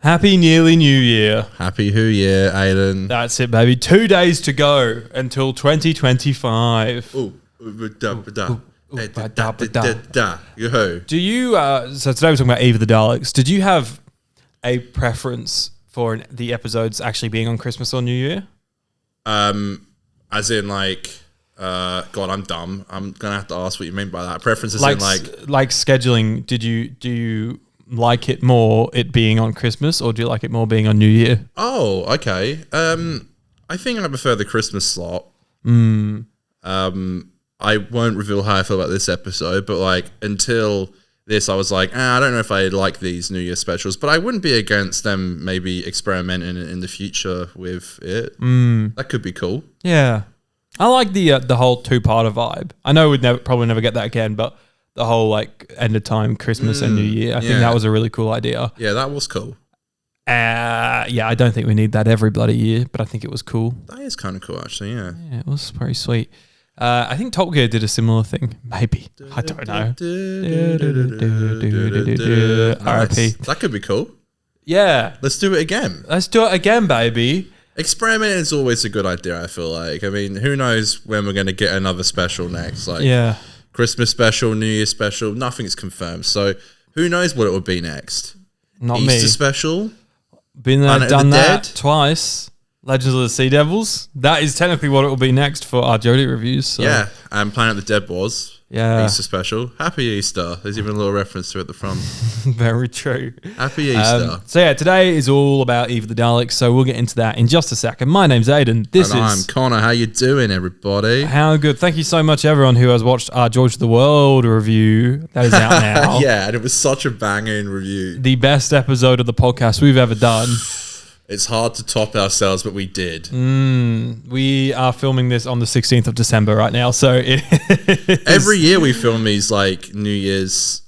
Happy nearly New Year. Happy New Year, Aiden. That's it, baby. 2 days to go until 2025. Yo. Do you, so today we're talking about Eve of the Daleks. Did you have a preference for the episodes actually being on Christmas or New Year? As in God, I'm dumb. I'm going to have to ask what you mean by that. Preferences Like scheduling, do you like it more it being on Christmas or do you like it more being on New Year? Oh, okay. I think I prefer the Christmas slot. I won't reveal how I feel about this episode, but until this, I was like, I don't know if I like these New Year specials, but I wouldn't be against them maybe experimenting in the future with it. That could be cool. Yeah. I like the whole two-parter vibe. I know we'd probably never get that again, but the whole end of time, Christmas and New Year, I think that was a really cool idea. Yeah, that was cool. Yeah, I don't think we need that every bloody year, but I think it was cool. That is kind of cool, actually, yeah. Yeah, it was pretty sweet. I think Top Gear did a similar thing. Maybe. I don't know. R.I.P. That could be cool. Yeah. Let's do it again. Let's do it again, baby. Experimenting is always a good idea, I feel like. I mean, who knows when we're going to get another special next. Christmas special, New Year special, nothing's confirmed. So who knows what it would be next? Not Easter me. Easter special? Been there, done that Dead? twice. Legends of the Sea Devils. That is technically what it will be next for our Jodie reviews. So. Yeah, and Planet of the Dead was. Yeah. Easter special. Happy Easter. There's even a little reference to it at the front. Very true. Happy Easter. So yeah, today is all about Eve of the Daleks, so we'll get into that in just a second. My name's Aiden. I'm Connor. How you doing, everybody? How good. Thank you so much, everyone who has watched our George of the World review. That is out now. Yeah, and it was such a banging review. The best episode of the podcast we've ever done. It's hard to top ourselves, but we did. We are filming this on the 16th of December right now, so every year we film these New Year's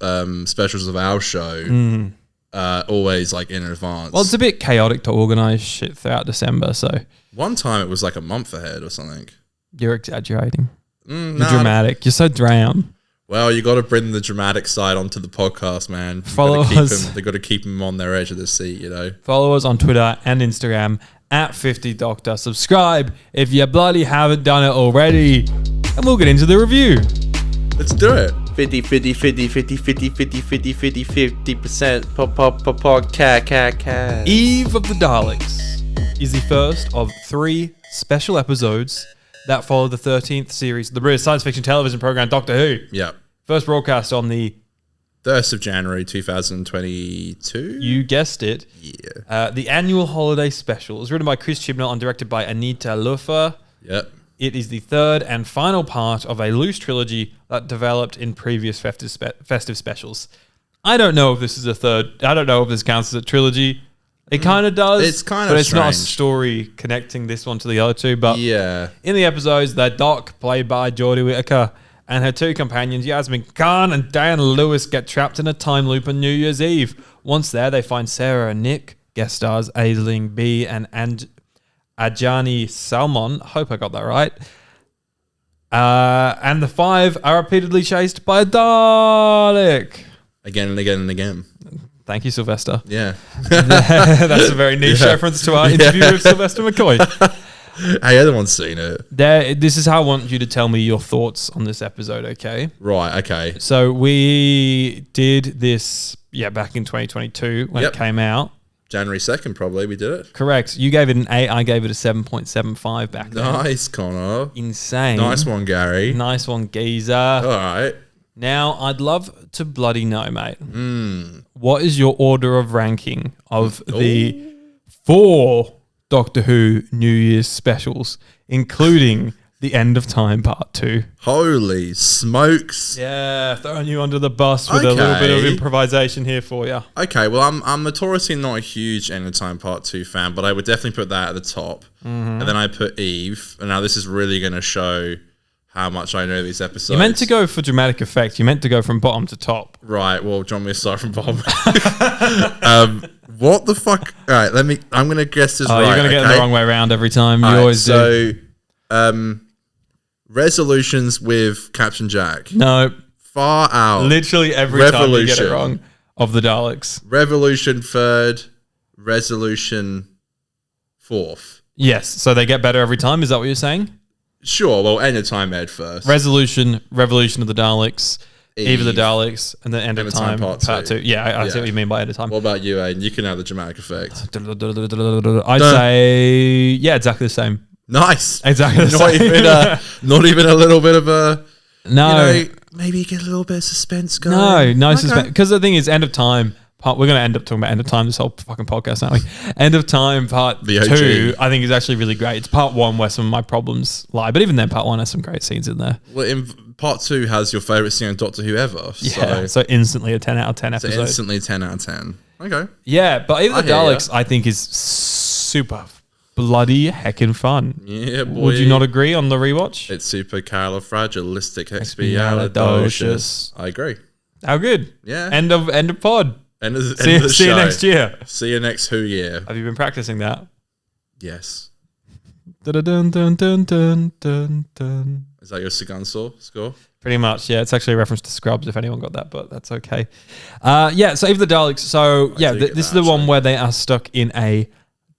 specials of our show, always in advance. Well, it's a bit chaotic to organise shit throughout December, so one time it was a month ahead or something. You're exaggerating. You're dramatic. You're so drown. Well, you got to bring the dramatic side onto the podcast, man. Follow us. They got to keep them on their edge of the seat, Follow us on Twitter and Instagram at 50Doctor. Subscribe if you bloody haven't done it already. And we'll get into the review. Let's do it. 50 podcast. Eve of the Daleks is the first of 3 special episodes that followed the 13th series of the British science fiction television program Doctor Who. Yeah. First broadcast on the 1st of January 2022. You guessed it. Yeah. The annual holiday special. It was written by Chris Chibnall and directed by Anita Loeffler. Yep. It is the third and final part of a loose trilogy that developed in previous festive specials. I don't know if this is a third. I don't know if this counts as a trilogy. It kind of does. It's kind of But it's strange. not a story connecting this one to the other two. But yeah. In the episodes, the Doc, played by Jodie Whittaker, and her 2 companions, Yasmin Khan and Diana Lewis, get trapped in a time loop on New Year's Eve. Once there, they find Sarah and Nick, guest stars Aisling B and Ajani Salmon. I hope I got that right. And the 5 are repeatedly chased by a Dalek. Again and again and again. Thank you, Sylvester. Yeah. That's a very niche reference to our interview with Sylvester McCoy. Hey, everyone's seen it. This is how I want you to tell me your thoughts on this episode, okay? Right, okay. So we did this, back in 2022 when it came out. January 2nd, probably, we did it. Correct. You gave it an 8, I gave it a 7.75 back then. Nice, Connor. Insane. Nice one, Gary. Nice one, geezer. All right. Now, I'd love to bloody know, mate. What is your order of ranking of the 4 Doctor Who New Year's specials, including The End of Time Part 2? Holy smokes. Yeah, throwing you under the bus with a little bit of improvisation here for you. Okay, well, I'm notoriously not a huge End of Time Part 2 fan, but I would definitely put that at the top. And then I put Eve. And now this is really going to show how much I know these episodes. You meant to go for dramatic effect. You meant to go from bottom to top. Right. Well, do you want me to start from bottom? What the fuck? All right. I'm going to guess this right. You're going to get it the wrong way around every time. You always do. Resolutions with Captain Jack. No. Far out. Literally every time you get it wrong. Of the Daleks. Revolution third. Resolution 4th. Yes. So they get better every time. Is that what you're saying? Sure. Well, End of Time Ed first. Resolution, Revolution of the Daleks, Eve of the Daleks, and then End of Time Part 2. Yeah, I see what you mean by End of Time. What about you, Aiden? You can have the dramatic effect. I'd say, yeah, exactly the same. Nice. Exactly the same. Not even a little bit of a... No. You know, maybe get a little bit of suspense going. No suspense. Because the thing is, End of Time part, we're going to end up talking about End of Time this whole fucking podcast, aren't we? End of Time Part 2, I think is actually really great. It's Part 1 where some of my problems lie, but even then, Part 1 has some great scenes in there. Well, in Part 2 has your favourite scene of Doctor Who ever. Yeah, so instantly a 10 out of 10 episode. So instantly 10 out of 10. Okay. Yeah, but even the Daleks, I think, is super bloody heckin' fun. Yeah, boy. Would you not agree on the rewatch? It's super califragilisticexpialidocious. I agree. How good? Yeah. End of pod. End of the See show. you next year. See you next Who year. Have you been practicing that? Yes. Dun, dun, dun, dun, dun, dun, dun. Is that your Sagan score? Pretty much, yeah. It's actually a reference to Scrubs, if anyone got that, but that's okay. Yeah, so Eve of the Daleks. So, yeah, this is the one where they are stuck in a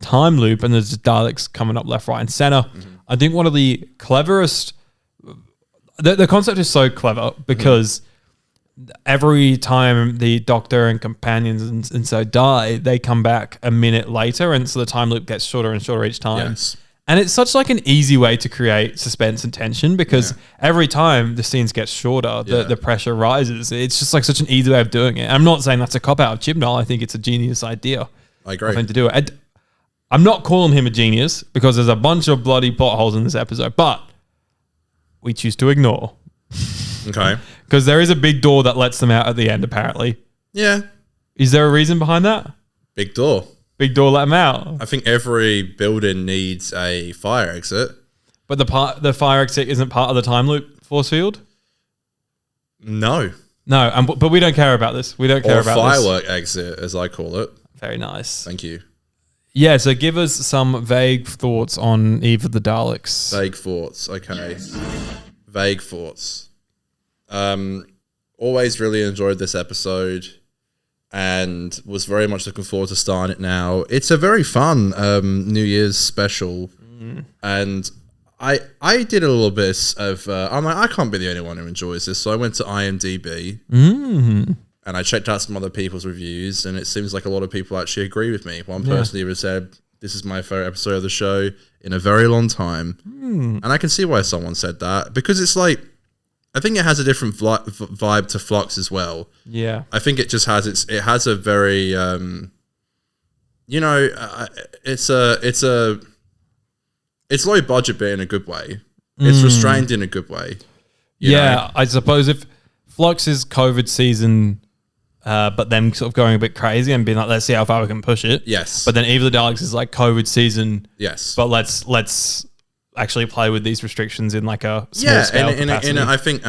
time loop and there's Daleks coming up left, right, and center. Mm-hmm. I think one of the cleverest... The concept is so clever because every time the Doctor and companions and so die, they come back a minute later, and so the time loop gets shorter and shorter each time. Yes. And it's such like an easy way to create suspense and tension because every time the scenes get shorter, the pressure rises. It's just like such an easy way of doing it. I'm not saying that's a cop-out of Chibnall. I think it's a genius idea. I agree. To do it. I'm not calling him a genius because there's a bunch of bloody plot holes in this episode, but we choose to ignore. Okay. Because there is a big door that lets them out at the end, apparently. Yeah. Is there a reason behind that? Big door. Big door let them out. I think every building needs a fire exit. But the fire exit isn't part of the time loop force field? No. No, but we don't care about this. We don't care about this. Firework exit, as I call it. Very nice. Thank you. Yeah, so give us some vague thoughts on Eve of the Daleks. Vague thoughts, okay. Vague thoughts. Always really enjoyed this episode and was very much looking forward to starting it now. It's a very fun New Year's special. And I did a little bit of... I'm like, I can't be the only one who enjoys this. So I went to IMDb and I checked out some other people's reviews, and it seems like a lot of people actually agree with me. One person even said, this is my favorite episode of the show in a very long time. And I can see why someone said that, because it's like, I think it has a different vibe to Flux as well. Yeah. I think it just has it has a very, it's low budget, but in a good way. It's restrained in a good way. You know? I suppose if Flux is COVID season, but them sort of going a bit crazy and being like, let's see how far we can push it. Yes. But then Eve of the Daleks is like COVID season. Yes. But let's actually play with these restrictions in like a small scale capacity. I think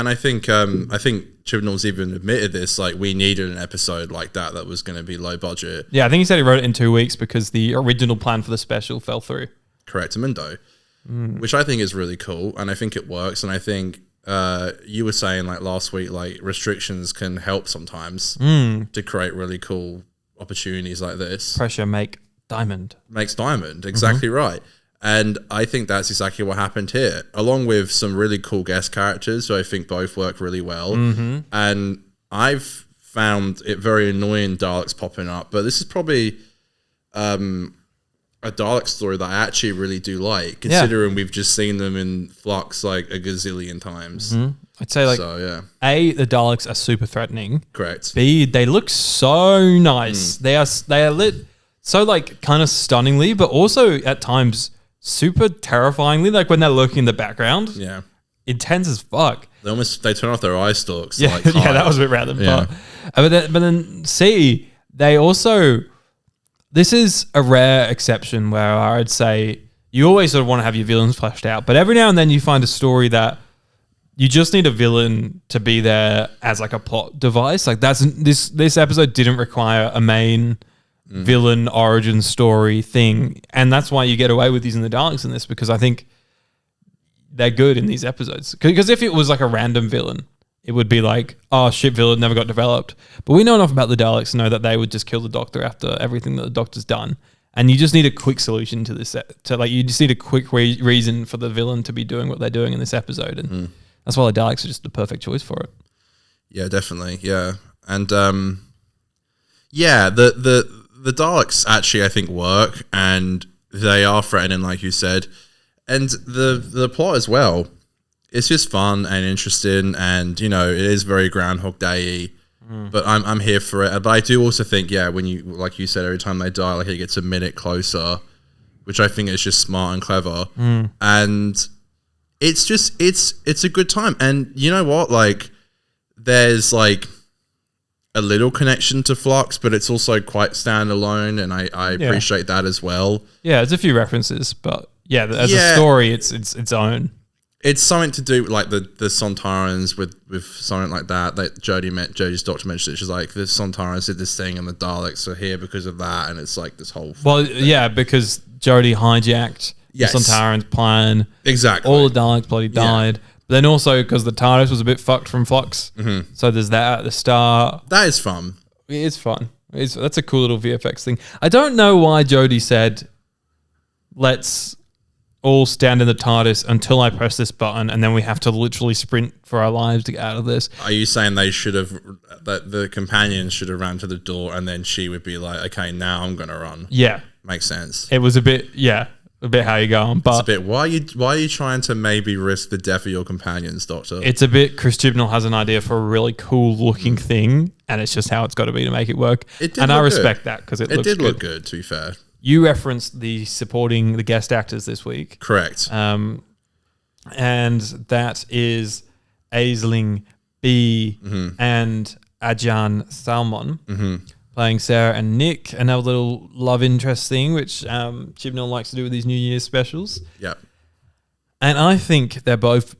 Chibnall's even admitted this. Like, we needed an episode like that was going to be low budget. Yeah, I think he said he wrote it in 2 weeks because the original plan for the special fell through. Correctamundo, which I think is really cool, and I think it works. And I think you were saying like last week, like restrictions can help sometimes to create really cool opportunities like this. Pressure makes diamond. Exactly right. And I think that's exactly what happened here, along with some really cool guest characters who I think both work really well. And I've found it very annoying Daleks popping up, but this is probably a Dalek story that I actually really do like, considering we've just seen them in Flux like a gazillion times. I'd say A, the Daleks are super threatening. Correct. B, they look so nice. They are lit so like kind of stunningly, but also at times super terrifyingly, like when they're lurking in the background. Yeah. Intense as fuck. They turn off their eye stalks. Yeah, that was a bit random. Yeah. But then C, they also... This is a rare exception where I'd say you always sort of want to have your villains fleshed out, but every now and then you find a story that you just need a villain to be there as like a plot device. Like this episode didn't require a main villain origin story thing, and that's why you get away with using the Daleks in this, because I think they're good in these episodes. Because if it was like a random villain, it would be like, oh, shit, villain never got developed. But we know enough about the Daleks to know that they would just kill the Doctor after everything that the Doctor's done. And you just need a quick solution to this. You just need a quick reason for the villain to be doing what they're doing in this episode. And that's why the Daleks are just the perfect choice for it. Yeah, definitely. Yeah. And the Daleks actually, I think, work, and they are threatening, like you said. And the plot as well. It's just fun and interesting, and it is very Groundhog Day-y. But I'm here for it. But I do also think, when you, like you said, every time they die, like it gets a minute closer, which I think is just smart and clever. And it's just it's a good time. And you know what? Like, there's like a little connection to Flux, but it's also quite standalone, and I appreciate that as well. Yeah, there's a few references, but as a story, it's its own. It's something to do like the Sontarans with something like that. That Jodie's doctor mentioned it. She's like, the Sontarans did this thing and the Daleks are here because of that, and it's like this whole thing. Because Jodie hijacked the Sontarans' plan. Exactly. All the Daleks bloody died. Yeah. But then also because the Tardis was a bit fucked from Flux. So there's that at the start. That is fun. It is fun. That's a cool little VFX thing. I don't know why Jodie said, let's all stand in the TARDIS until I press this button, and then we have to literally sprint for our lives to get out of this. Are you saying that the companions should have ran to the door, and then she would be like, okay, now I'm going to run? Yeah. Makes sense. It was a bit how you going. But it's a bit, why are you trying to maybe risk the death of your companions, Doctor? It's a bit, Chris Chibnall has an idea for a really cool looking thing, and it's just how it's got to be to make it work. And I respect that because it did look good, to be fair. You referenced the guest actors this week. Correct. And that is Aisling B and Ajahn Salmon playing Sarah and Nick. Another little love interest thing, which Chibnall likes to do with these New Year's specials. Yep. And I think they're both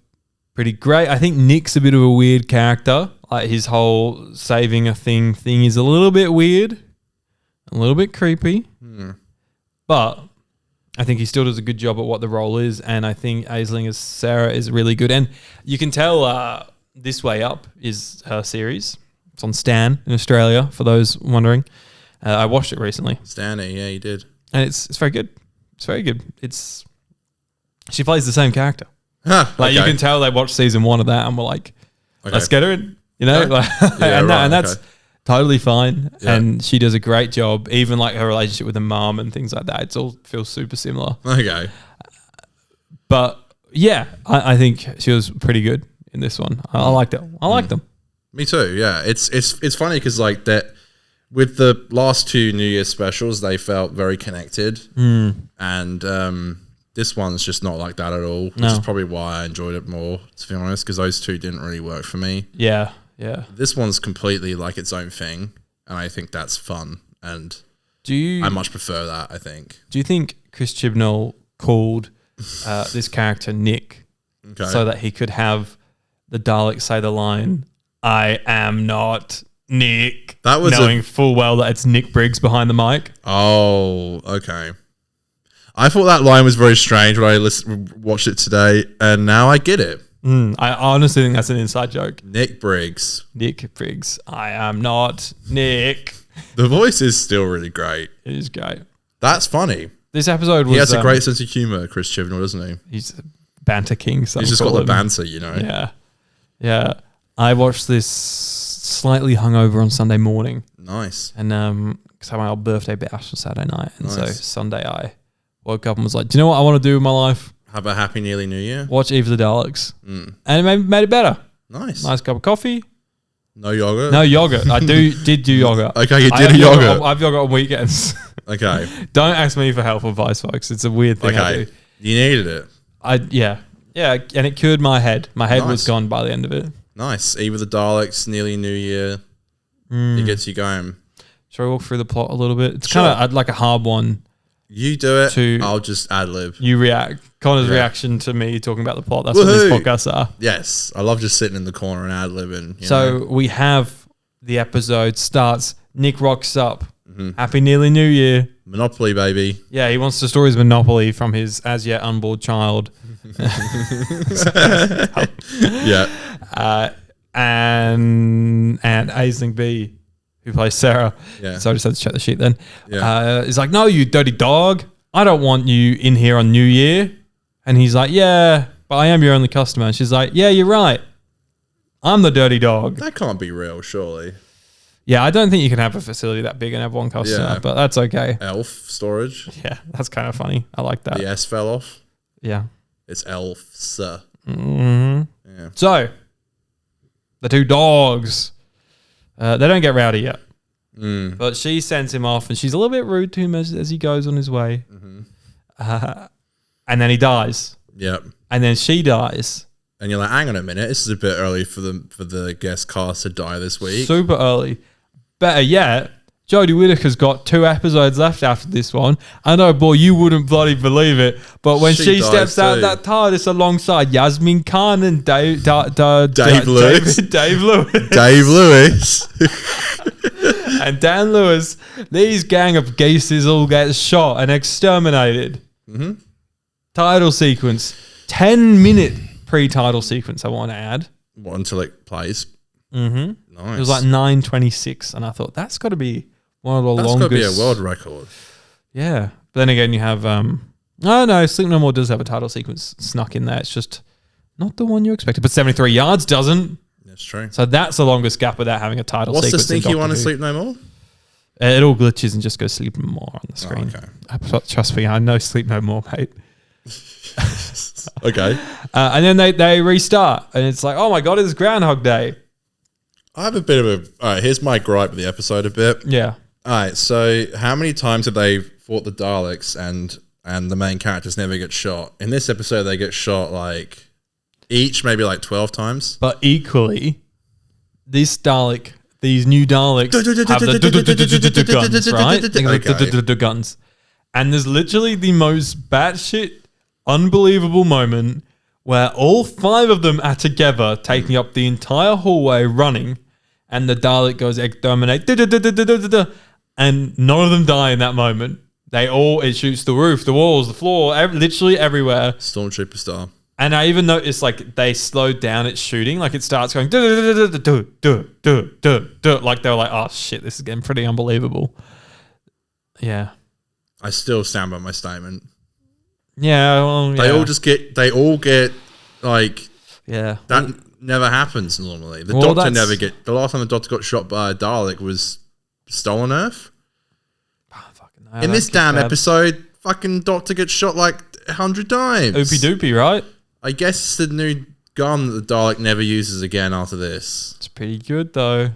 pretty great. I think Nick's a bit of a weird character. Like his whole saving a thing is a little bit weird, a little bit creepy. But I think he still does a good job at what the role is, and I think Aisling as Sarah is really good. And you can tell This Way Up is her series. It's on Stan in Australia, for those wondering. I watched it recently. Stanny, yeah, you did. And it's very good. It's very good. She plays the same character. You can tell they watched season 1 of that and were like, let's get her in. And that's totally fine. Yeah. And she does a great job. Even like her relationship with her mom and things like that. It all feels super similar. Okay. But yeah, I think she was pretty good in this one. I liked it. I liked them. Me too. Yeah. It's funny because like that with the last 2 New Year's specials, they felt very connected. And this one's just not like that at all. Which is probably why I enjoyed it more, to be honest, because those 2 didn't really work for me. Yeah. Yeah. This one's completely like its own thing, and I think that's fun. And I much prefer that, I think. Do you think Chris Chibnall called this character Nick so that he could have the Daleks say the line, "I am not Nick," that was knowing full well that it's Nick Briggs behind the mic? Oh, okay. I thought that line was very strange when I watched it today, and now I get it. I honestly think that's an inside joke. Nick Briggs. I am not Nick. The voice is still really great. It is great. That's funny. This episode was... He has a great sense of humour, Chris Chibnall, doesn't he? He's a banter king. He's just got the banter, Yeah. Yeah. I watched this slightly hungover on Sunday morning. Nice. And because I had my old birthday bash on Saturday night. And so Sunday I woke up and was like, do you know what I want to do with my life? Have a happy nearly New Year. Watch Eve of the Daleks. And it made it better. Nice cup of coffee. No yogurt? No yogurt. I did do yogurt. Okay, you did a yogurt. I have yogurt on weekends. Okay. Don't ask me for health advice, folks. It's a weird thing I do. You needed it. Yeah, and it cured my head. My head was gone by the end of it. Nice. Eve of the Daleks, nearly New Year. It gets you going. Shall we walk through the plot a little bit? It's kind of like a hard one. You do it. I'll just ad lib. You react. Connor's reaction to me talking about the plot. That's what these podcasts are. Yes. I love just sitting in the corner and ad libbing. So we have the episode starts. Nick rocks up. Happy nearly New Year. Monopoly, baby. Yeah, he wants to store his Monopoly from his as yet unborn child. Yeah. and Aisling B, who plays Sarah. Yeah. So I just had to check the sheet then. Yeah. He's like, no, you dirty dog. I don't want you in here on New Year. And he's like, yeah, but I am your only customer. And she's like, yeah, you're right. I'm the dirty dog. That can't be real, surely. Yeah, I don't think you can have a facility that big and have one customer, but that's okay. Elf storage. Yeah, that's kind of funny. I like that. The S fell off. Yeah. It's elfs. Mm-hmm. Yeah. So, the two dogs, they don't get rowdy yet. But she sends him off and she's a little bit rude to him as he goes on his way. And then he dies. Yep. And then she dies. And you're like, hang on a minute, this is a bit early for the guest cast to die this week. Super early. Better yet, Jodie Whittaker's got 2 episodes left after this one. I know, boy, you wouldn't bloody believe it. But when she steps out that TARDIS alongside Yasmin Khan and Dave Lewis. Dave Lewis. Dave Lewis. And Dan Lewis, these gang of geeses all get shot and exterminated. Title sequence. 10-minute pre-title sequence, I want to add. What, until it plays? Nice. It was like 9:26, and I thought that's got to be one of the longest. That's got to be a world record. Yeah, but then again, you have no, Sleep No More does have a title sequence snuck in there. It's just not the one you expected. But 73 yards doesn't. That's true. So that's the longest gap without having a title What's sequence. the sneaky one in Sleep No More? It all glitches and just goes Sleep No More on the screen. Okay. Trust me, I know Sleep No More, mate. Okay. And then they restart, and it's like, oh my god, it's Groundhog Day. I have a bit of a... All right, here's my gripe with the episode a bit. Yeah. All right, so how many times have they fought the Daleks and the main characters never get shot? In this episode, they get shot like each maybe like 12 times. But equally, these new Daleks have the guns, right? Think of the guns. And there's literally the most batshit, unbelievable moment where all 5 of them are together, taking up the entire hallway, running, and the Dalek goes exterminate, and none of them die in that moment. It shoots the roof, the walls, the floor, literally everywhere. Stormtrooper style. And I even noticed like they slowed down its shooting, like it starts going like they were like, oh shit, this is getting pretty unbelievable. Yeah. I still stand by my statement. Yeah, well, They all get like, yeah. that never happens normally. The last time the Doctor got shot by a Dalek was Stolen Earth. In this damn episode, fucking Doctor gets shot like 100 times. Oopie doopie, right? I guess it's the new gun that the Dalek never uses again after this. It's pretty good though.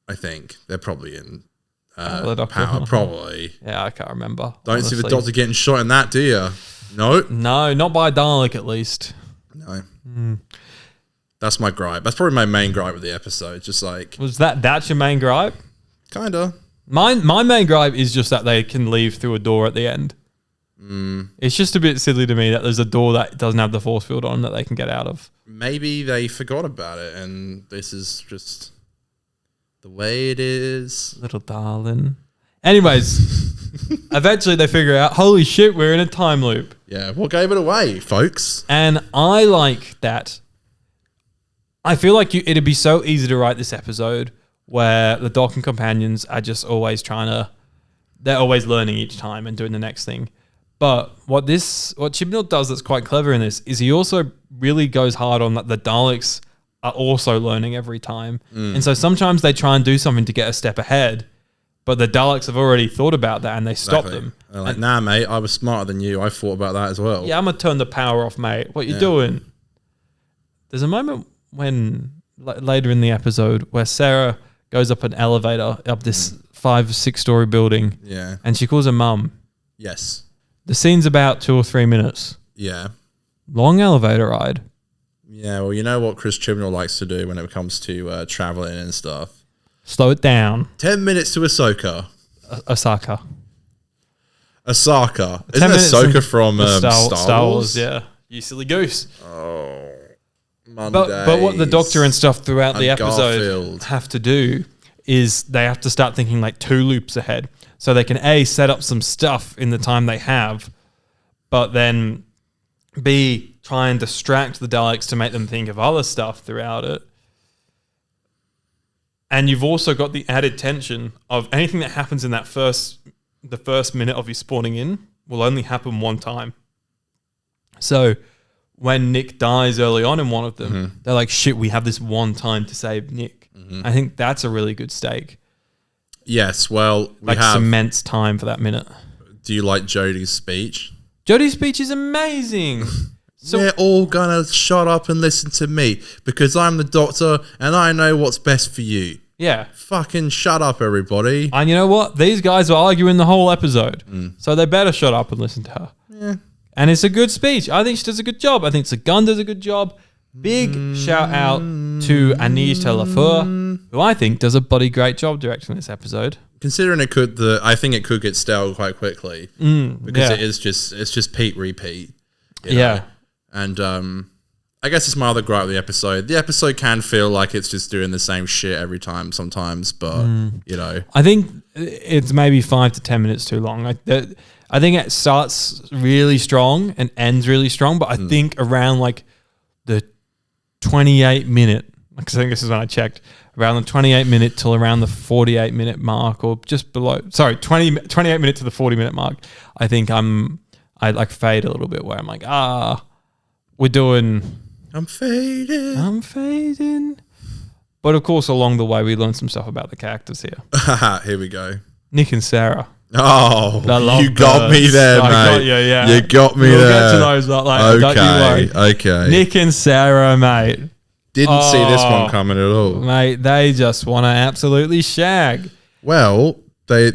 I think they're probably in Power, probably. Yeah, I can't remember. Don't see the Doctor getting shot in that, do you? No. No, not by a Dalek at least. No. That's my gripe. That's probably my main gripe with the episode. Just like, was that's your main gripe? Kinda. My main gripe is just that they can leave through a door at the end. It's just a bit silly to me that there's a door that doesn't have the force field on that they can get out of. Maybe they forgot about it and this is just the way it is. Little darling. Anyways, eventually they figure out, holy shit, we're in a time loop. Yeah, what gave it away, folks? And I like that. I feel like it'd be so easy to write this episode where the Doc and companions are just always they're always learning each time and doing the next thing. But what Chibnall does that's quite clever in this is he also really goes hard on that the Daleks are also learning every time. And so sometimes they try and do something to get a step ahead, but the Daleks have already thought about that and they stop them. They're like, nah, mate, I was smarter than you. I thought about that as well. Yeah, I'm going to turn the power off, mate. What you doing? There's a moment when later in the episode where Sarah goes up an elevator up this 5-6 story building. Yeah. And she calls her mum. Yes. The scene's about 2 or 3 minutes. Yeah. Long elevator ride. Yeah, well, you know what Chris Chibnall likes to do when it comes to traveling and stuff? Slow it down. 10 minutes to Ahsoka. Osaka. Isn't Ahsoka from Star Wars? Yeah. You silly goose. Oh, Mondays. But what the Doctor and stuff throughout the episode Garfield have to do is they have to start thinking like 2 loops ahead. So they can A, set up some stuff in the time they have, but then B, try and distract the Daleks to make them think of other stuff throughout it. And you've also got the added tension of anything that happens in the first minute of you spawning in will only happen one time. So when Nick dies early on in one of them, they're like, shit, we have this one time to save Nick. I think that's a really good stake. Yes, well, we have cements time for that minute. Do you like Jodie's speech? Jodie's speech is amazing. So they're all gonna shut up and listen to me because I'm the doctor and I know what's best for you. Yeah. Fucking shut up, everybody. And you know what? These guys are arguing the whole episode. So they better shut up and listen to her. Yeah. And it's a good speech. I think she does a good job. I think Sagun does a good job. Big shout out to Anish Telafur, who I think does a bloody great job directing this episode. Considering I think it could get stale quite quickly because it's just Pete repeat. You know? And I guess it's my other gripe with the episode. The episode can feel like it's just doing the same shit every time sometimes, but you know. I think it's maybe 5 to 10 minutes too long. I think it starts really strong and ends really strong, but I think around like the 28 minute, because I think this is when I checked, around the 28 minute till around the 48 minute mark or just below, 28 minute to the 40 minute mark, I think I like fade a little bit where I'm like, we're doing... I'm fading. But of course, along the way, we learned some stuff about the characters here. Here we go. Nick and Sarah. Oh, you got me there, mate. Got you, yeah. You got me we'll there. We'll get to those later. Don't you worry. Okay. Nick and Sarah, mate. Didn't see this one coming at all. Mate, they just want to absolutely shag. Well, they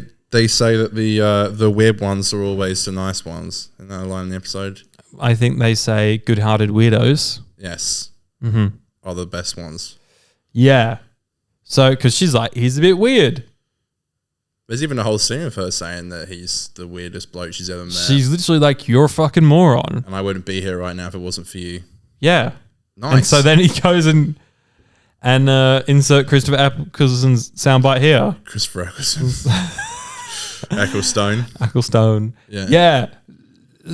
say that the weird ones are always the nice ones. Isn't that a line in the episode? I think they say good-hearted weirdos. Yes. Are the best ones. Yeah. So, because she's like, he's a bit weird. There's even a whole scene of her saying that he's the weirdest bloke she's ever met. She's literally like, you're a fucking moron. And I wouldn't be here right now if it wasn't for you. Yeah. Nice. And so then he goes and insert Christopher Eccleston's soundbite here. Christopher Eccleston. Ecclestone. Yeah. Yeah.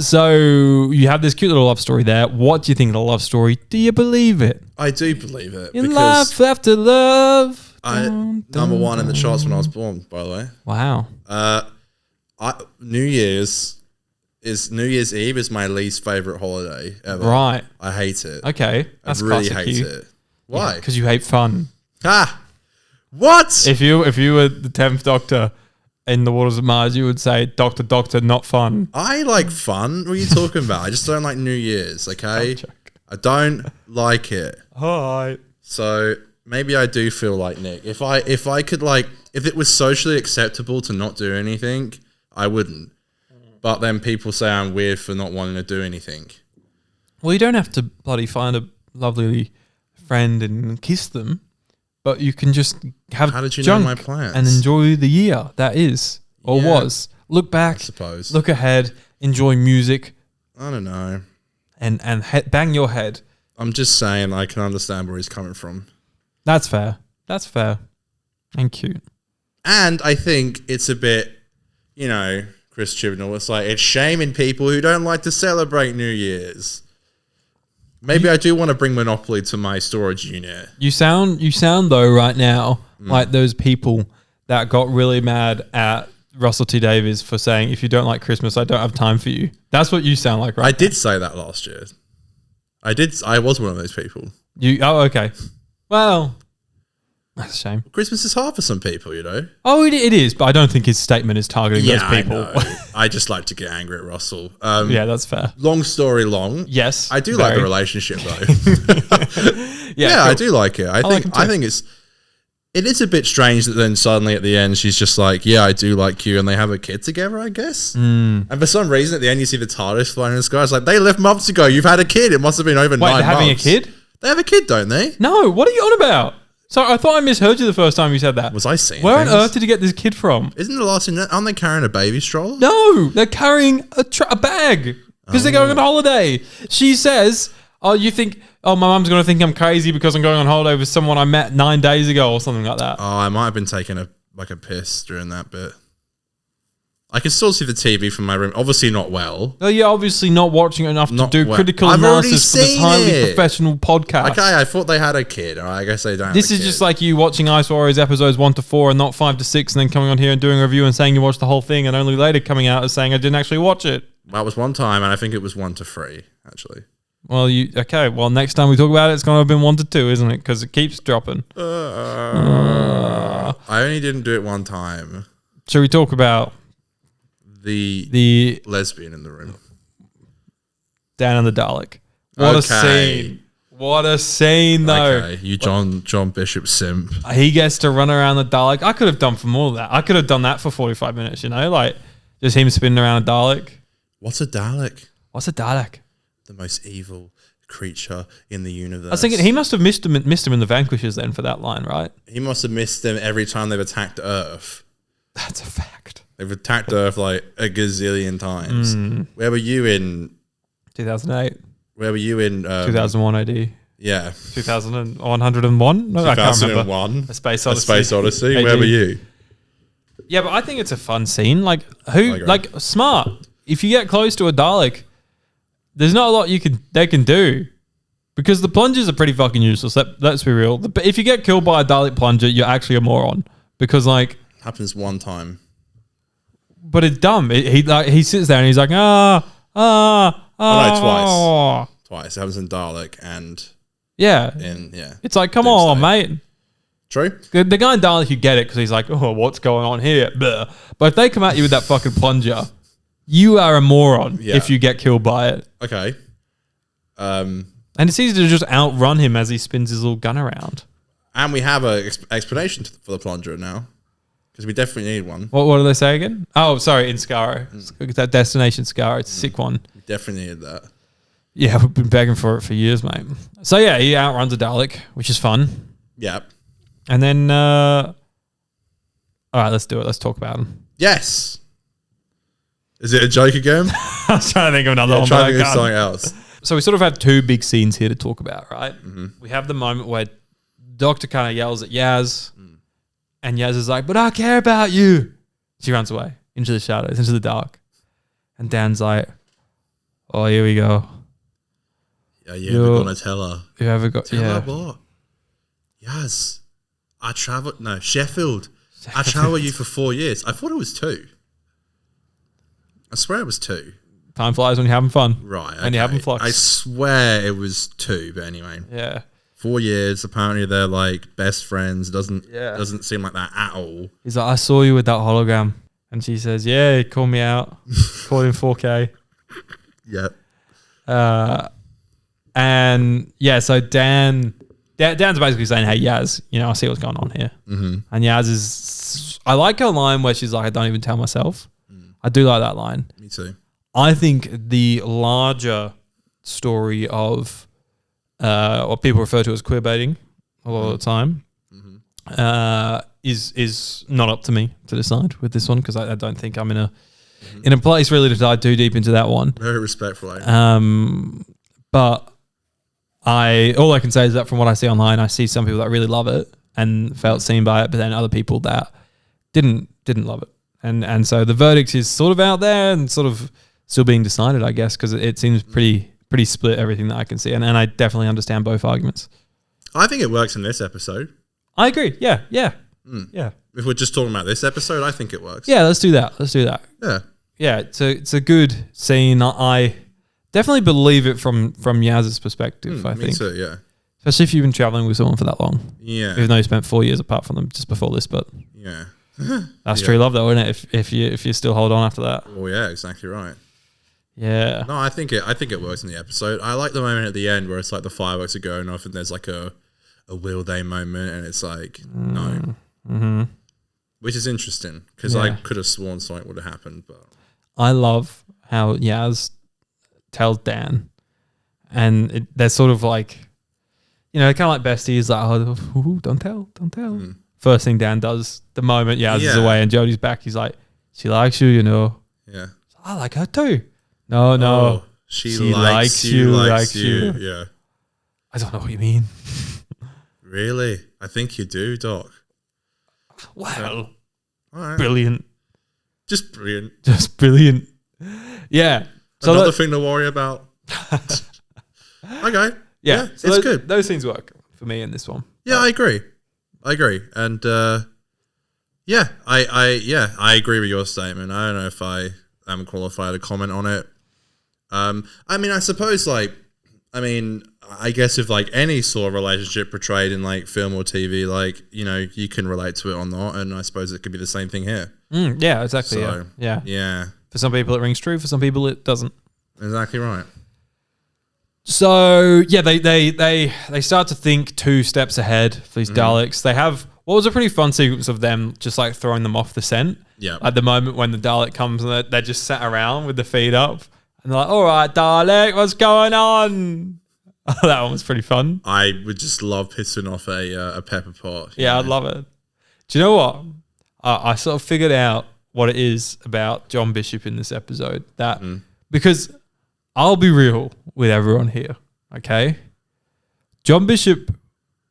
So you have this cute little love story there. What do you think of the love story? Do you believe it? I do believe it. In love after love. Number one in the charts when I was born, by the way. Wow. New Year's Eve is my least favorite holiday ever. Right. I hate it. Okay. That's I really classic hate you. it. Why? Because you hate fun. What? If you were the 10th Doctor in the Waters of Mars, you would say, Doctor, not fun. I like fun. What are you talking about? I just don't like New Year's, okay? I don't like it. Hi. So maybe I do feel like Nick. If I could if it was socially acceptable to not do anything, I wouldn't. But then people say I'm weird for not wanting to do anything. Well, you don't have to bloody find a lovely friend and kiss them, but you can just have How did you junk know my plans? and enjoy the year that is or was. Look back, I suppose. Look ahead, enjoy music. I don't know. And bang your head. I'm just saying I can understand where he's coming from. That's fair. That's fair. And cute. And I think it's a bit, Chris Chibnall, it's like it's shaming people who don't like to celebrate New Year's. Maybe I do want to bring Monopoly to my storage unit. You sound though right now like those people that got really mad at Russell T Davies for saying, if you don't like Christmas, I don't have time for you. That's what you sound like right now. I did say that last year. I was one of those people. Okay. Well, that's a shame. Christmas is hard for some people, Oh, it is, but I don't think his statement is targeting those people. I know. I just like to get angry at Russell. Yeah, that's fair. Long story long. Yes. I do like the relationship though. Yeah, cool. I do like it. I think it is a bit strange that then suddenly at the end she's just like, yeah, I do like you, and they have a kid together, I guess. And for some reason at the end you see the TARDIS flying in the sky. It's like, they left months ago. You've had a kid. It must have been over 9 months. Wait, they're having a kid? They have a kid, don't they? No, what are you on about? Sorry, I thought I misheard you the first time you said that. Was I seeing Where on earth did you get this kid from? Isn't the last thing, aren't they carrying a baby stroller? No, they're carrying a bag because they're going on holiday. She says, my mum's going to think I'm crazy because I'm going on holiday with someone I met 9 days ago or something like that. Oh, I might have been taking a piss during that bit. I can still see the TV from my room. Obviously not well. No, you're obviously not watching it enough to do critical I've already analysis for this seen highly it. professional podcast. Okay, I thought they had a kid. I guess they don't. This is just like you watching Ice Warriors episodes 1 to 4 and not 5 to 6, and then coming on here and doing a review and saying you watched the whole thing, and only later coming out as saying I didn't actually watch it. That was one time, and I think it was 1 to 3 actually. Well, well, next time we talk about it, it's going to have been 1 to 2, isn't it? Because it keeps dropping. I only didn't do it one time. Should we talk about the lesbian in the room? Dan and the Dalek. What a scene. What a scene, though. Okay, you John Bishop simp. He gets to run around the Dalek. I could have done for more of that. I could have done that for 45 minutes, like just him spinning around a Dalek. What's a Dalek? What's a Dalek? The most evil creature in the universe. I was thinking he must have missed him in the Vanquishers then for that line, right? He must have missed them every time they've attacked Earth. That's a fact. They've attacked Earth like a gazillion times. Where were you in 2008? Where were you in 2001 AD? Yeah. 2101? No, 2001. I can't remember. A Space Odyssey. A Space Odyssey. AD. Where were you? Yeah, but I think it's a fun scene. Like smart. If you get close to a Dalek, there's not a lot they can do. Because the plungers are pretty fucking useless. Let's be real. But if you get killed by a Dalek plunger, you're actually a moron. Because happens one time. But it's dumb. He sits there and he's like, no, twice. It happens in Dalek and It's like, come on, mate. True. The guy in Dalek, you get it because he's like, oh, what's going on here? Blah. But if they come at you with that fucking plunger, you are a moron if you get killed by it. Okay. And it's easy to just outrun him as he spins his little gun around. And we have an explanation for the plunger now. Because we definitely need one. What do they say again? Oh, sorry, in Skaro. That Destination Skaro. It's a sick one. We definitely needed that. Yeah, we've been begging for it for years, mate. So yeah, he outruns a Dalek, which is fun. Yep. And then, all right, let's do it. Let's talk about him. Yes. Is it a joke again? I was trying to think of another one. Trying to think of something else. So we sort of have two big scenes here to talk about, right? Mm-hmm. We have the moment where Doctor kind of yells at Yaz, and Yaz is like, but I care about you. She runs away into the shadows, into the dark. And Dan's like, oh, here we go. Yeah, you ever gonna tell her? You ever got Tell her what? Yaz, Sheffield. I travelled with you for 4 years. I thought it was 2. I swear it was 2. Time flies when you're having fun. Right. Okay. When you're having flux. I swear it was 2, but anyway. Yeah. 4 years. Apparently they're like best friends. Doesn't seem like that at all. He's like, I saw you with that hologram. And she says, yeah, he called me out. Called in 4K. Yep. And yeah, so Dan's basically saying, hey, Yaz, I see what's going on here. Mm-hmm. And Yaz is, I like her line where she's like, I don't even tell myself. I do like that line. Me too. I think the larger story of what people refer to as queer baiting a lot of the time is not up to me to decide with this one, because I don't think I'm in a place really to dive too deep into that one. Very respectful. But all I can say is that from what I see online, I see some people that really love it and felt seen by it, but then other people that didn't love it. And so the verdict is sort of out there and sort of still being decided, I guess, because it seems pretty split, everything that I can see. And I definitely understand both arguments. I think it works in this episode. I agree. Yeah. Yeah. If we're just talking about this episode, I think it works. Yeah, let's do that. Yeah. Yeah, it's a good scene. I definitely believe it from Yaz's perspective, I think. Me too, yeah. Especially if you've been traveling with someone for that long. Yeah. Even though you spent 4 years apart from them just before this, but yeah. That's true love though, isn't it? If you still hold on after that. Oh yeah, exactly right. Yeah. No, I think it works in the episode. I like the moment at the end where it's like the fireworks are going off and there's like a will they moment, and it's like no. Mm-hmm. Which is interesting because I could have sworn something would have happened, but I love how Yaz tells Dan, and they're sort of like, kind of like besties, like, oh, don't tell. First thing Dan does the moment Yaz is away and Jodie's back, he's like, she likes you, Yeah. I like her too. No. Oh, she likes you. Yeah. I don't know what you mean. Really? I think you do, Doc. Well, all right. Brilliant. Just brilliant. Just brilliant. Yeah. So Another thing to worry about. Okay. Yeah, so it's good. Those scenes work for me in this one. Yeah, I agree. And I agree with your statement. I don't know if I am qualified to comment on it. I mean, I suppose I guess if like any sort of relationship portrayed in like film or TV, like, you know, you can relate to it or not, and I suppose it could be the same thing here. Yeah, exactly. So, yeah. For some people it rings true, for some people it doesn't. Exactly right. So yeah, they start to think 2 steps ahead for these Daleks. They have what was a pretty fun sequence of them just like throwing them off the scent. Yeah. At the moment when the Dalek comes and they just sat around with the feet up and they're like, "All right, Dalek, what's going on?" That one was pretty fun. I would just love pissing off a pepper pot. Yeah, I'd love it. Do you know what? I sort of figured out what it is about John Bishop in this episode. That because I'll be real with everyone here, okay? John Bishop,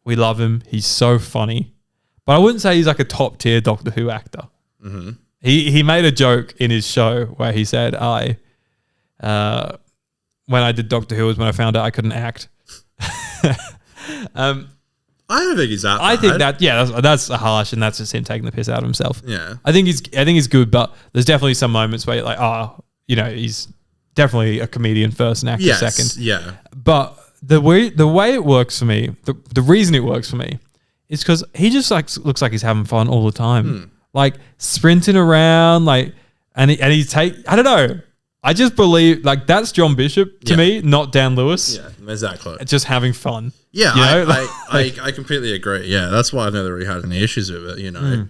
we love him. He's so funny. But I wouldn't say he's like a top tier Doctor Who actor. Mm-hmm. He made a joke in his show where he said, when I did Doctor Who was when I found out I couldn't act. I don't think he's that bad. I think that, that's harsh, and that's just him taking the piss out of himself. Yeah. I think he's good, but there's definitely some moments where you're like, he's definitely a comedian first and actor second. Yeah. But the way it works for me, the reason it works for me is because he just like looks like he's having fun all the time. Like sprinting around, like and I don't know. I just believe like that's John Bishop to me, not Dan Lewis. Yeah, exactly. Just having fun. Yeah, you know? I completely agree. Yeah, that's why I've never really had any issues with it, you know.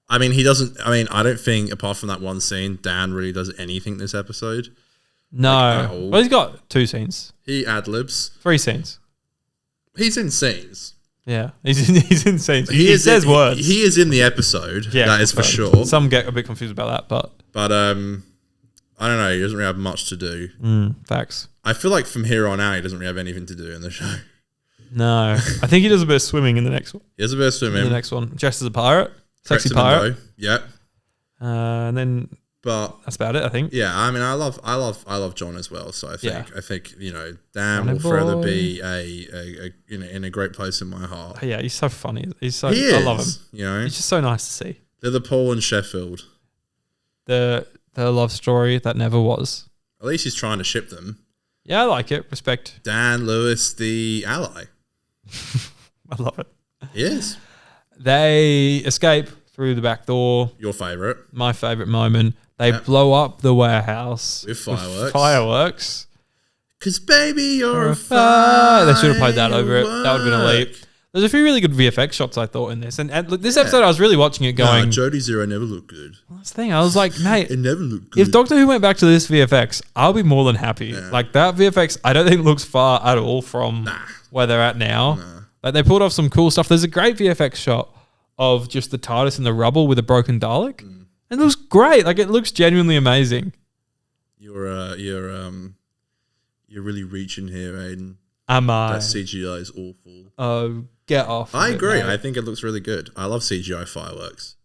I mean, he doesn't, I don't think apart from that one scene, Dan really does anything this episode. No. Well, he's got 2 scenes. He ad-libs. 3 scenes. He's in scenes. Yeah, he's in scenes. He says words. He is in the episode. Yeah, that is for sure. Some get a bit confused about that, but I don't know. He doesn't really have much to do. Facts. I feel like from here on out, he doesn't really have anything to do in the show. No, I think he does a bit of swimming in the next one. He does a bit of swimming. In the next one, dressed as a pirate, sexy pirate. Yeah. And then, but that's about it. I think. Yeah, I mean, I love John as well. So I think you know, Dan will forever be in a great place in my heart. Yeah, he's so funny. I love him. You know, he's just so nice to see. Liverpool and Sheffield. The love story that never was. At least he's trying to ship them. Yeah, I like it. Respect. Dan Lewis, the ally. I love it. He is. They escape through the back door. Your favourite. My favourite moment. They blow up the warehouse. With fireworks. Fireworks. 'Cause baby, you're a fire. They should have played that over it. That would have been a leap. There's a few really good VFX shots I thought in this. And look, this episode I was really watching it going... No, Jodie Zero never looked good. Well, that's the thing. I was like, mate... It never looked good. If Doctor Who went back to this VFX, I'll be more than happy. Yeah. Like, that VFX, I don't think looks far at all from where they're at now. Nah. Like, they pulled off some cool stuff. There's a great VFX shot of just the TARDIS in the rubble with a broken Dalek. And it looks great. Like, it looks genuinely amazing. You're really reaching here, Aiden. Am I? That CGI is awful. Oh, get off. I agree. I think it looks really good. I love CGI fireworks.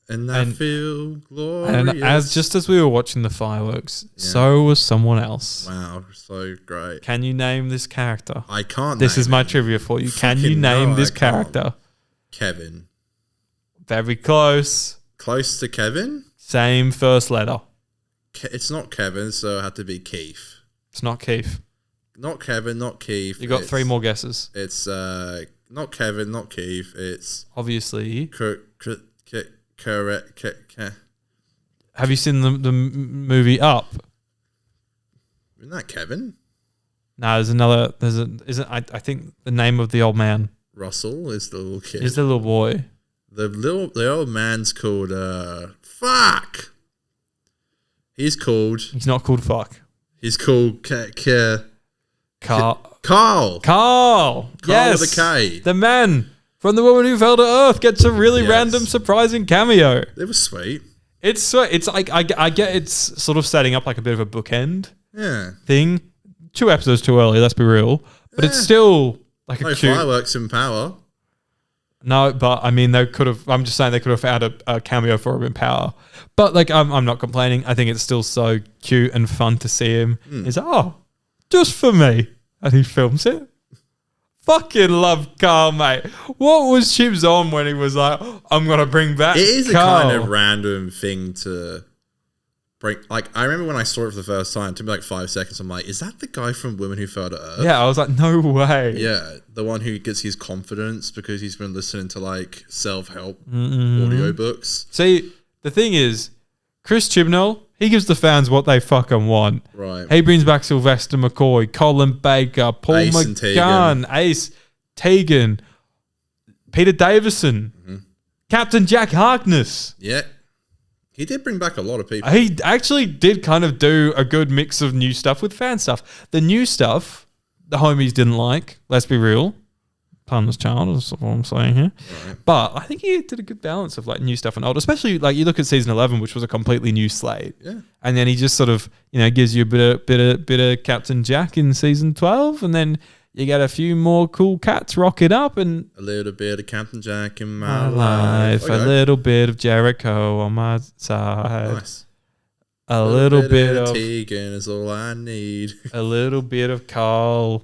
And I feel glorious. And as we were watching the fireworks, so was someone else. Wow, so great. Can you name this character? I can't. This is my trivia for you. Can you name this character? Kevin. Very close. Close to Kevin? Same first letter. It's not Kevin, so it had to be Keith. It's not Keith. Not Kevin, not Keith. You got 3 more guesses. It's not Kevin, not Keith. It's obviously correct. Have you seen the movie Up? Isn't that Kevin? No, there's another. I think the name of the old man. Russell is the little kid. Is the little boy. The old man's called fuck. He's not called fuck. He's called Carl. Yes. With a K. The man from The Woman Who Fell to Earth gets a really random, surprising cameo. It was sweet. It's sweet. It's like I get it's sort of setting up like a bit of a bookend. Thing. 2 episodes too early. Let's be real. But it's still like no fireworks in power. No, but I mean, they could have. I'm just saying they could have found a cameo for him in Power. But like, I'm not complaining. I think it's still so cute and fun to see him. He's like, oh, just for me, and he films it. Fucking love Carl, mate. What was Chibs on when he was like, I'm gonna bring back? It is Carl. a kind of random thing to bring. Like, I remember when I saw it for the first time. It took me like 5 seconds. I'm like, is that the guy from Women Who Fell to Earth? Yeah, I was like, no way. Yeah, the one who gets his confidence because he's been listening to like self-help audiobooks. See, the thing is, Chris Chibnall, he gives the fans what they fucking want. Right. He brings back Sylvester McCoy, Colin Baker, Paul Ace and McGann, Ace, Tegan, Peter Davison, Captain Jack Harkness. Yeah. He did bring back a lot of people. He actually did kind of do a good mix of new stuff with fan stuff. The new stuff, the homies didn't like, let's be real. Plumber's Child is what I'm saying here. Right. But I think he did a good balance of like new stuff and old, especially like you look at season 11, which was a completely new slate. Yeah. And then he just sort of, gives you a bit of Captain Jack in season 12, and then you get a few more cool cats rocking up and A little bit of Captain Jack in my my life, life. a little bit of Jericho on my side, Nice. a little bit of Tegan is all I need. a little bit of Carl,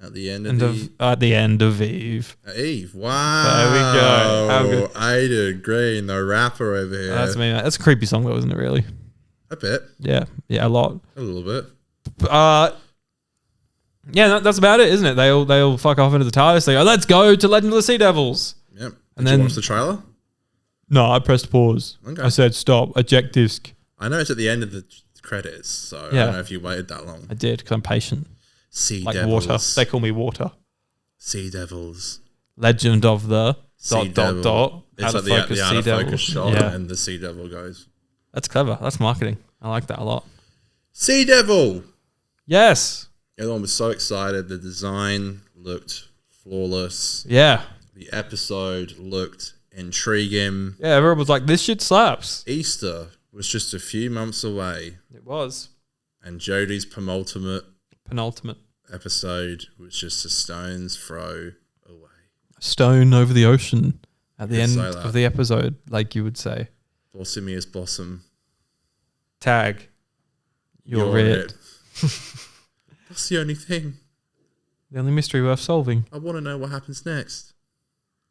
At the end and at the end of Eve. Eve. Wow. There we go. How good. Aiden Green, the rapper over here. That's me. That's a creepy song though, isn't it? Really? A bit. Yeah, a lot. A little bit. Yeah, that's about it, isn't it? They all fuck off into the TARDIS. They go, let's go to Legend of the Sea Devils. Yep. And Did then you watch the trailer? No, I pressed pause. Okay. I said stop, eject disc. I know it's at the end of the credits, so Yeah. I don't know if you waited that long. I did because I'm patient. Sea Like Devils. water. They call me water. Sea Devils. Legend of the Sea Devil. dot. It's How to like focus the sea out of devils. focus shot Yeah. and the Sea Devil goes. That's clever. That's marketing. I like that a lot. Sea Devil! Yes. Everyone was so excited. The design looked flawless. Yeah. The episode looked intriguing. Yeah, everyone was like, this shit slaps. Easter was just a few months away, It was. and Jodie's penultimate Penultimate. episode was just a stone's throw away. Stone over the ocean at the Could end say that. of the episode, like you would say. Blossimiest blossom. Tag. You're it. That's the only thing. The only mystery worth solving. I want to know what happens next.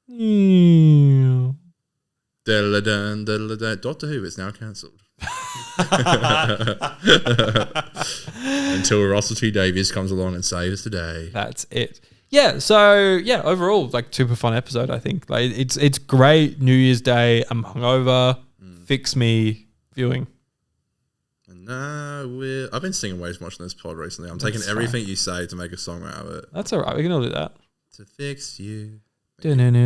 Yeah. Diddle-a-dun, diddle-a-dun. Doctor Who is now cancelled. Until Russell T Davies comes along and saves the day. That's it. Yeah, so yeah, overall, like super fun episode, I think. Like it's great. New Year's Day, I'm hungover. Fix me viewing. And now I've been singing way too much on this pod recently. I'm taking That's everything you say to make a song out of it. That's all right. We can all do that. To fix you. Remember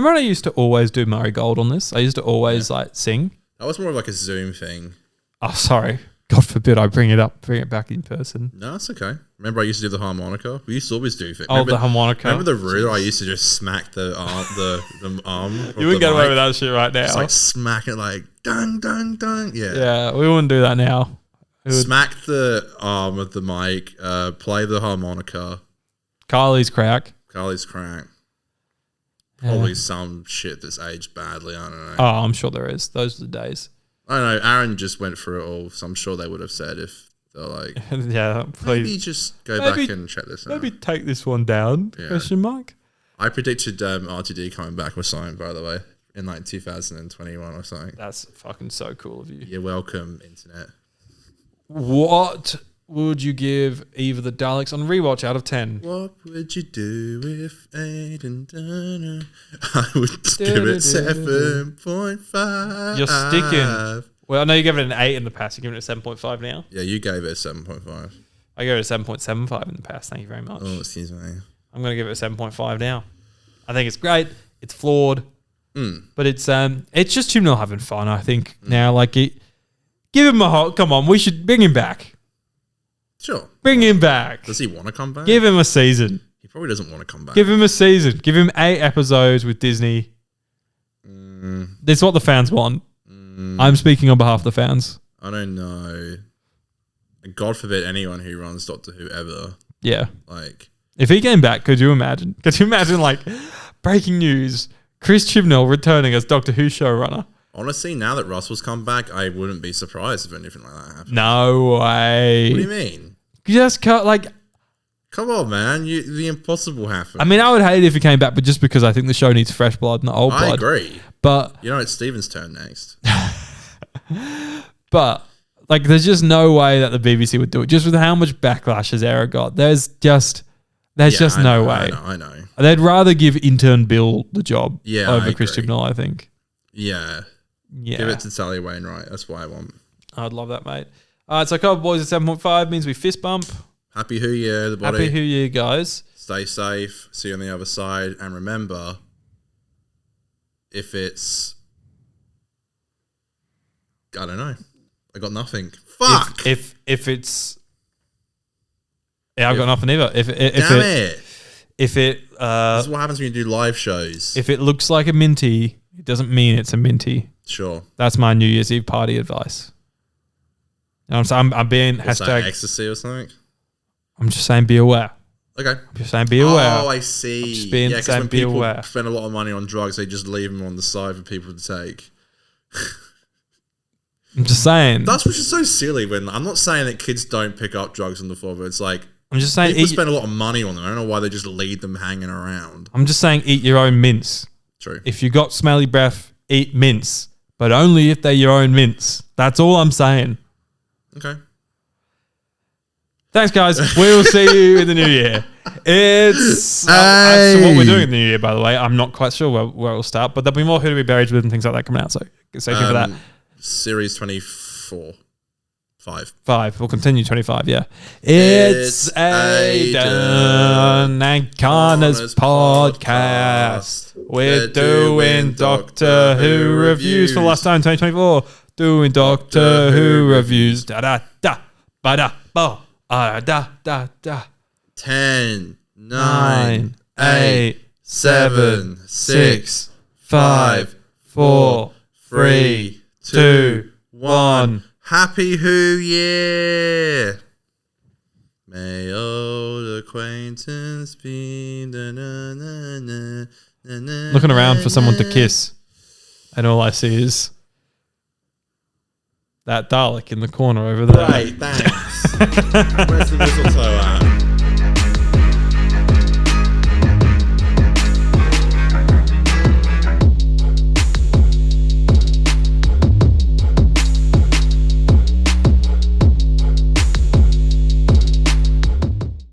when I used to always do Murray Gold on this? I used to always like sing. That was more of like a Zoom thing. Oh, sorry. God forbid I bring it back in person. No, it's okay. Remember I used to do the harmonica? We used to always do things. Oh, the harmonica. Remember the ruler? I used to just smack the arm, the arm. You wouldn't get away with that shit right now. Just like smack it like dun dun dun. Yeah. Yeah, we wouldn't do that now. Smack the arm of the mic. Play the harmonica. Carly's crack. Carly's crack. Probably some shit that's aged badly. I don't know. Oh, I'm sure there is. Those are the days. I don't know. Aaron just went through it all, so I'm sure they would have said if they're like, Yeah, maybe please. just go back and check this out. Maybe take this one down. Yeah. Question mark. I predicted RTD coming back with something, by the way, in like 2021 or something. That's fucking so cool of you. You're welcome, internet. What would you give Eve of the Daleks on rewatch out of 10? What would you do if Aiden done? I would give it 7.5. You're sticking. Well, I know you gave it an 8 in the past. You're giving it a 7.5 now. Yeah, you gave it a 7.5. I gave it a 7.75 in the past. Thank you very much. Oh, excuse me. I'm going to give it a 7.5 now. I think it's great. It's flawed. But it's just Chibnall having fun, I think. Now, like, give him a hot. Come on, we should bring him back. Sure. Bring him back. Does he want to come back? Give him a season. He probably doesn't want to come back. Give him a season. Give him 8 episodes with Disney. That's what the fans want. I'm speaking on behalf of the fans. I don't know. God forbid anyone who runs Doctor Who ever. Yeah. Like, If he came back, could you imagine? Could you imagine, like, breaking news, Chris Chibnall returning as Doctor Who showrunner? Honestly, now that Russell's come back, I wouldn't be surprised if anything like that happened. No way. What do you mean? Just cut, like... Come on, man. The impossible happened. I mean, I would hate it if he came back, but just because I think the show needs fresh blood, not old blood. I agree. But... You know, it's Steven's turn next. But, like, there's just no way that the BBC would do it. Just with how much backlash his era got. There's just no way. I know. They'd rather give intern Bill the job over I Chris agree. Chibnall, I think. Yeah. Give it to Sally Wainwright. That's what I want. I'd love that, mate. All right, so Cover Boys at 7.5 means we fist bump. Happy Who Year, everybody. Happy Who Year, guys. Stay safe. See you on the other side. And remember, if it's... I don't know. I got nothing. Fuck! If it's... Yeah, I've got nothing either. If Damn it! If it... This is what happens when you do live shows. If it looks like a minty, it doesn't mean it's a minty. Sure. That's my New Year's Eve party advice. You know what I'm saying? I'm being What's hashtag... that, ecstasy or something? I'm just saying be aware. Okay. I'm just saying be aware. Oh, I see. I'm just being, because saying when be people aware. spend a lot of money on drugs, they just leave them on the side for people to take. I'm just saying. That's which is so silly. When I'm not saying that kids don't pick up drugs on the floor, but it's like I'm just saying people spend a lot of money on them. I don't know why they just leave them hanging around. I'm just saying eat your own mints. True. If you got smelly breath, eat mints, but only if they're your own mints. That's all I'm saying. Okay. Thanks, guys. We'll see you in the new year. It's as to what we're doing in the new year, by the way. I'm not quite sure where it'll start, but there'll be more Who to Be Buried With and things like that coming out. So stay tuned for that. Series 24. 5. We'll continue 25, yeah. It's Aidan and Connor's podcast. We're doing Doctor Who reviews for the last time, 2024. Doing Doctor Who reviews. Da-da-da. Ba-da-ba. Da-da-da. 10, 9, 8, 7, 6, 5, 4, 3, 2, 1. Happy Who Year! May old acquaintance be... Looking around for someone to kiss, and all I see is that Dalek in the corner over there. Right, thanks. Where's the mistletoe at?